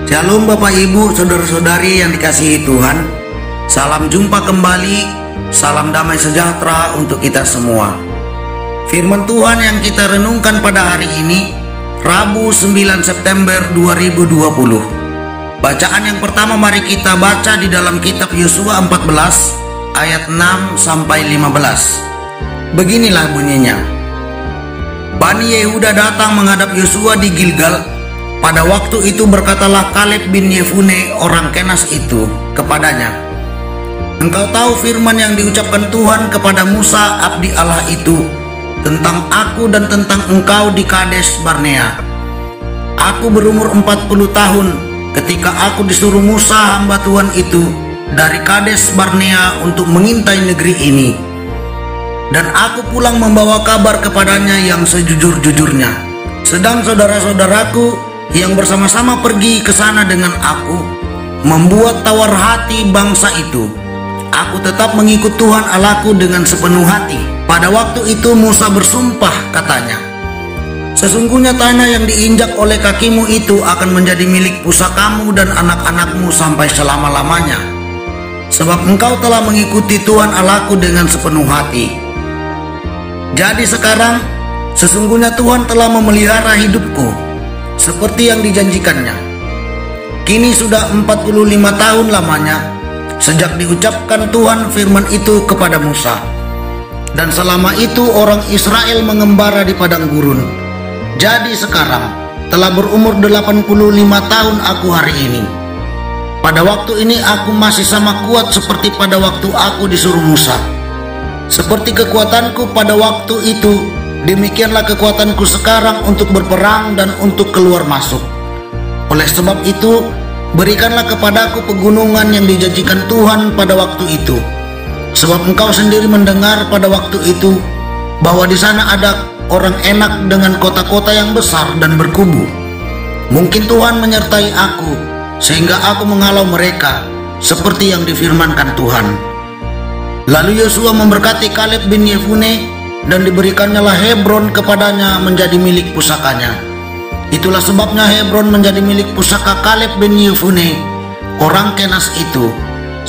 Shalom Bapak Ibu, Saudara-saudari yang dikasihi Tuhan. Salam jumpa kembali, salam damai sejahtera untuk kita semua. Firman Tuhan yang kita renungkan pada hari ini, Rabu 9 September 2020. Bacaan yang pertama mari kita baca di dalam kitab Yosua 14 ayat 6 sampai 15. Beginilah bunyinya. Bani Yehuda datang menghadap Yosua di Gilgal. Pada waktu itu berkatalah Kaleb bin Yefune orang Kenas itu kepadanya, "Engkau tahu firman yang diucapkan Tuhan kepada Musa abdi Allah itu tentang aku dan tentang engkau di Kades Barnea. Aku berumur 40 tahun ketika aku disuruh Musa hamba Tuhan itu dari Kades Barnea untuk mengintai negeri ini. Dan aku pulang membawa kabar kepadanya yang sejujur-jujurnya. Sedang saudara-saudaraku yang bersama-sama pergi ke sana dengan aku membuat tawar hati bangsa itu. Aku tetap mengikut Tuhan Allahku dengan sepenuh hati. Pada waktu itu Musa bersumpah katanya, sesungguhnya tanah yang diinjak oleh kakimu itu akan menjadi milik pusakamu dan anak-anakmu sampai selama-lamanya. Sebab engkau telah mengikuti Tuhan Allahku dengan sepenuh hati. Jadi sekarang sesungguhnya Tuhan telah memelihara hidupku seperti yang dijanjikannya. Kini sudah 45 tahun lamanya sejak diucapkan Tuhan firman itu kepada Musa. Dan selama itu orang Israel mengembara di padang gurun. Jadi sekarang telah berumur 85 tahun aku hari ini. Pada waktu ini aku masih sama kuat seperti pada waktu aku disuruh Musa. Seperti kekuatanku pada waktu itu, demikianlah kekuatanku sekarang untuk berperang dan untuk keluar masuk. Oleh sebab itu, berikanlah kepadaku pegunungan yang dijanjikan Tuhan pada waktu itu. Sebab engkau sendiri mendengar pada waktu itu bahwa di sana ada orang Enak dengan kota-kota yang besar dan berkubu. Mungkin Tuhan menyertai aku sehingga aku menghalau mereka seperti yang difirmankan Tuhan." Lalu Yosua memberkati Kaleb bin Yefune dan diberikannya Hebron kepadanya menjadi milik pusakanya. Itulah sebabnya Hebron menjadi milik pusaka Kaleb bin Yefune orang Kenas itu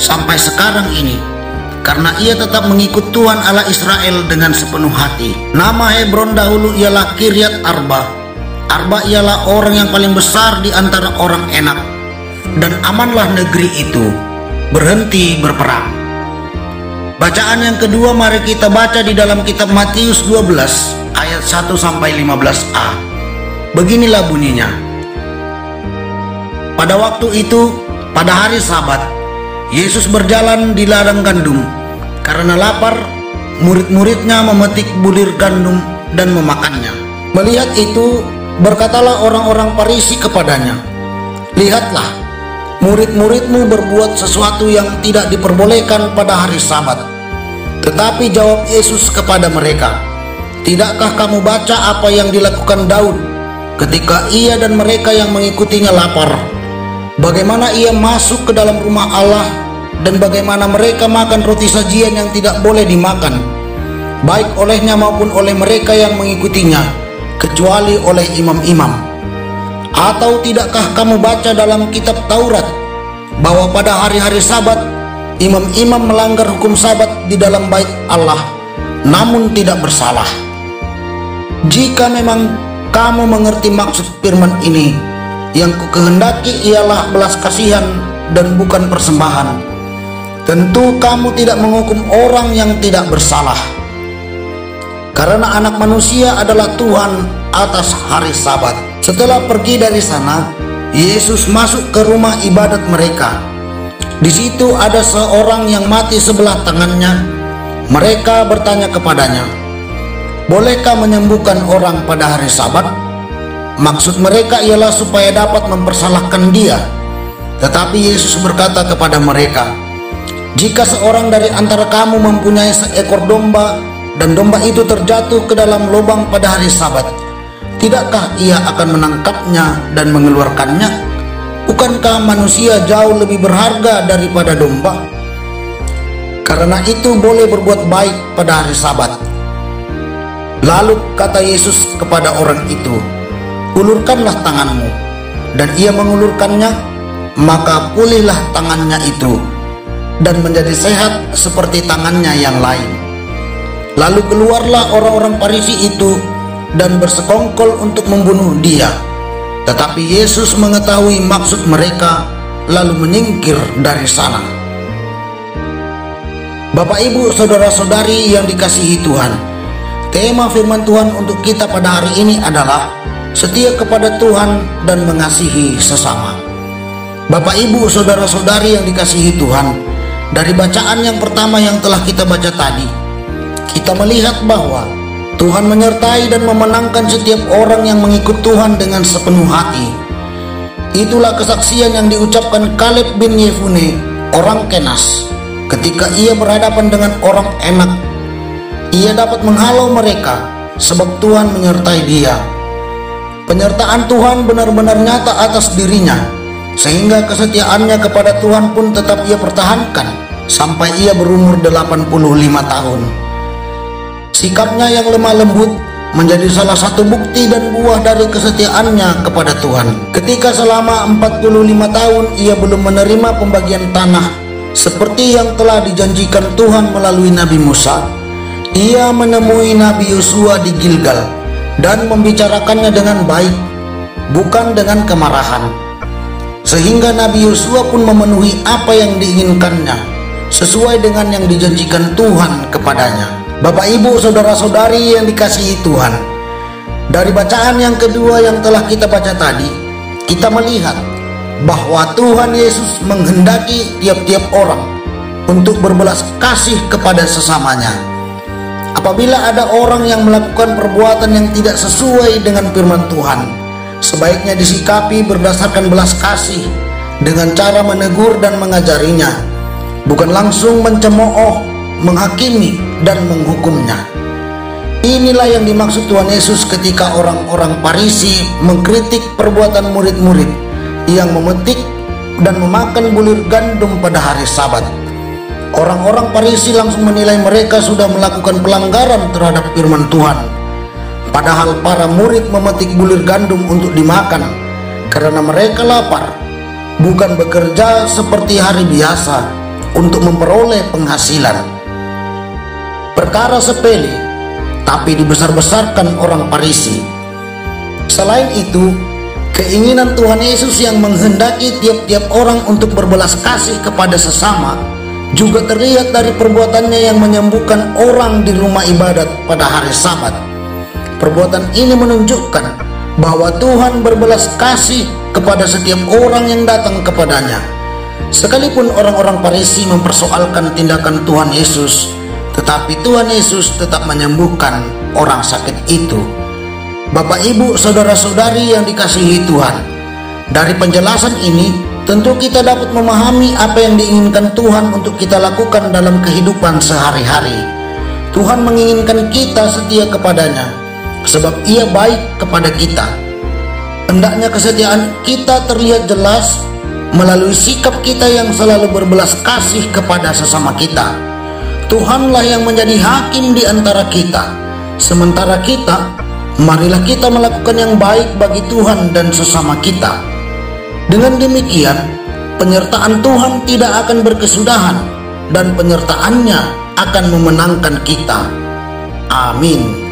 sampai sekarang ini, karena ia tetap mengikut Tuhan Allah Israel dengan sepenuh hati. Nama Hebron dahulu ialah Kiryat Arba. Arba ialah orang yang paling besar di antara orang Enak. Dan amanlah negeri itu berhenti berperang. Bacaan yang kedua mari kita baca di dalam kitab Matius 12 ayat 1 sampai 15a. Beginilah bunyinya. Pada waktu itu, pada hari Sabat, Yesus berjalan di ladang gandum. Karena lapar, murid-muridnya memetik bulir gandum dan memakannya. Melihat itu, berkatalah orang-orang Farisi kepadanya, "Lihatlah, murid-muridmu berbuat sesuatu yang tidak diperbolehkan pada hari Sabat." Tetapi jawab Yesus kepada mereka, "Tidakkah kamu baca apa yang dilakukan Daud ketika ia dan mereka yang mengikutinya lapar? Bagaimana ia masuk ke dalam rumah Allah dan bagaimana mereka makan roti sajian yang tidak boleh dimakan, baik olehnya maupun oleh mereka yang mengikutinya, kecuali oleh imam-imam? Atau tidakkah kamu baca dalam kitab Taurat bahwa pada hari-hari Sabat imam-imam melanggar hukum Sabat di dalam bait Allah, namun tidak bersalah? Jika memang kamu mengerti maksud firman ini, yang kukehendaki ialah belas kasihan dan bukan persembahan, tentu kamu tidak menghukum orang yang tidak bersalah. Karena anak manusia adalah Tuhan atas hari Sabat." Setelah pergi dari sana, Yesus masuk ke rumah ibadat mereka. Di situ ada seorang yang mati sebelah tangannya. Mereka bertanya kepadanya, "Bolehkah menyembuhkan orang pada hari Sabat?" Maksud mereka ialah supaya dapat mempersalahkan dia. Tetapi Yesus berkata kepada mereka, "Jika seorang dari antara kamu mempunyai seekor domba dan domba itu terjatuh ke dalam lubang pada hari Sabat, tidakkah ia akan menangkapnya dan mengeluarkannya? Bukankah manusia jauh lebih berharga daripada domba? Karena itu boleh berbuat baik pada hari Sabat." Lalu kata Yesus kepada orang itu, "Ulurkanlah tanganmu." Dan ia mengulurkannya, maka pulihlah tangannya itu dan menjadi sehat seperti tangannya yang lain. Lalu keluarlah orang-orang Farisi itu dan bersekongkol untuk membunuh dia. Tetapi Yesus mengetahui maksud mereka, lalu menyingkir dari sana. Bapak, Ibu, saudara-saudari yang dikasihi Tuhan, tema firman Tuhan untuk kita pada hari ini adalah setia kepada Tuhan dan mengasihi sesama. Bapak, Ibu, saudara-saudari yang dikasihi Tuhan, dari bacaan yang pertama yang telah kita baca tadi, kita melihat bahwa Tuhan menyertai dan memenangkan setiap orang yang mengikut Tuhan dengan sepenuh hati. Itulah kesaksian yang diucapkan Kaleb bin Yefune, orang Kenas, ketika ia berhadapan dengan orang Enak. Ia dapat menghalau mereka sebab Tuhan menyertai dia. Penyertaan Tuhan benar-benar nyata atas dirinya, sehingga kesetiaannya kepada Tuhan pun tetap ia pertahankan sampai ia berumur 85 tahun. Sikapnya yang lemah lembut menjadi salah satu bukti dan buah dari kesetiaannya kepada Tuhan. Ketika selama 45 tahun ia belum menerima pembagian tanah seperti yang telah dijanjikan Tuhan melalui Nabi Musa, ia menemui Nabi Yosua di Gilgal dan membicarakannya dengan baik, bukan dengan kemarahan. Sehingga Nabi Yosua pun memenuhi apa yang diinginkannya sesuai dengan yang dijanjikan Tuhan kepadanya. Bapak, Ibu, saudara-saudari yang dikasihi Tuhan, dari bacaan yang kedua yang telah kita baca tadi, kita melihat bahwa Tuhan Yesus menghendaki tiap-tiap orang untuk berbelas kasih kepada sesamanya. Apabila ada orang yang melakukan perbuatan yang tidak sesuai dengan firman Tuhan, sebaiknya disikapi berdasarkan belas kasih dengan cara menegur dan mengajarinya, bukan langsung mencemooh, menghakimi, dan menghukumnya. Inilah yang dimaksud Tuhan Yesus ketika orang-orang Farisi mengkritik perbuatan murid-murid yang memetik dan memakan bulir gandum pada hari Sabat. Orang-orang Farisi langsung menilai mereka sudah melakukan pelanggaran terhadap firman Tuhan, padahal para murid memetik bulir gandum untuk dimakan karena mereka lapar, bukan bekerja seperti hari biasa untuk memperoleh penghasilan. Perkara sepele, tapi dibesar-besarkan orang Farisi. Selain itu, keinginan Tuhan Yesus yang menghendaki tiap-tiap orang untuk berbelas kasih kepada sesama juga terlihat dari perbuatannya yang menyembuhkan orang di rumah ibadat pada hari Sabat. Perbuatan ini menunjukkan bahwa Tuhan berbelas kasih kepada setiap orang yang datang kepadanya. Sekalipun orang-orang Farisi mempersoalkan tindakan Tuhan Yesus, tetapi Tuhan Yesus tetap menyembuhkan orang sakit itu. Bapak, Ibu, saudara-saudari yang dikasihi Tuhan, dari penjelasan ini tentu kita dapat memahami apa yang diinginkan Tuhan untuk kita lakukan dalam kehidupan sehari-hari. Tuhan menginginkan kita setia kepadanya sebab Ia baik kepada kita. Hendaknya kesetiaan kita terlihat jelas melalui sikap kita yang selalu berbelas kasih kepada sesama kita. Tuhanlah yang menjadi hakim di antara kita. Sementara kita, marilah kita melakukan yang baik bagi Tuhan dan sesama kita. Dengan demikian, penyertaan Tuhan tidak akan berkesudahan dan penyertaannya akan memenangkan kita. Amin.